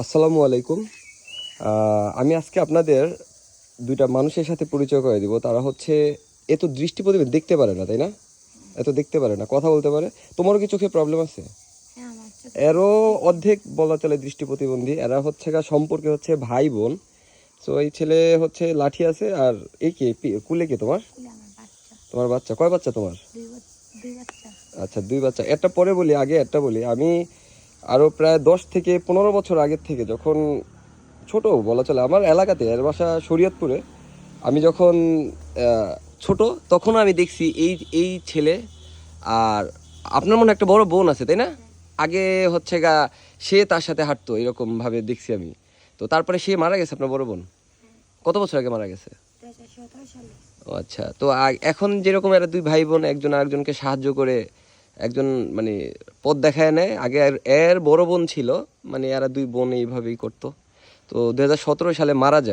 আসসালামু আলাইকুম। আমি আজকে আপনাদের দুইটা মানুষের সাথে পরিচয় করে দিব। তারা হচ্ছে এত দৃষ্টি প্রতিবন্ধী, দেখতে পারে না, তাই না? এত দেখতে পারে না, কথা বলতে পারে। তোমারও কি চোখে প্রবলেম আছে? হ্যাঁ, আমার চোখে এরও দেখতে। অর্ধেক বলা চলে দৃষ্টি প্রতিবন্ধী। এরা হচ্ছে সম্পর্কে হচ্ছে ভাই বোন। তো এই ছেলে হচ্ছে লাঠি আছে, আর এই কে কুলে কে তোমার? কুলে আমার বাচ্চা। তোমার বাচ্চা কয় বাচ্চা তোমার? দুই বাচ্চা। আচ্ছা, দুই বাচ্চা। একটা পরে বলি, আগে একটা বলি। আমি আরও প্রায় 10 থেকে 15 বছর আগের থেকে, যখন ছোট বলা চলে, আমার এলাকাতে, এর বাসা শরীয়তপুরে। আমি যখন আহ, ছোট, তখন আমি দেখছি এই এই ছেলে। আর আপনার মনে হয় একটা বড় বোন আছে, তাই না? আগে হচ্ছে সে তার সাথে হাঁটতো, এরকম ভাবে দেখছি আমি। তো তারপরে সে মারা গেছে, আপনার বড় বোন কত বছর আগে মারা গেছে? 2017 সালে। ও আচ্ছা। তো এখন যেরকম এরা দুই ভাই বোন একজন আরেকজনকে সাহায্য করে, একজন মানে পথ দেখায় নেয়। আগে এর বড় বোন ছিল, মানে এরা দুই বোন এইভাবেই করতো। তো 2017 সালে মারা যায়।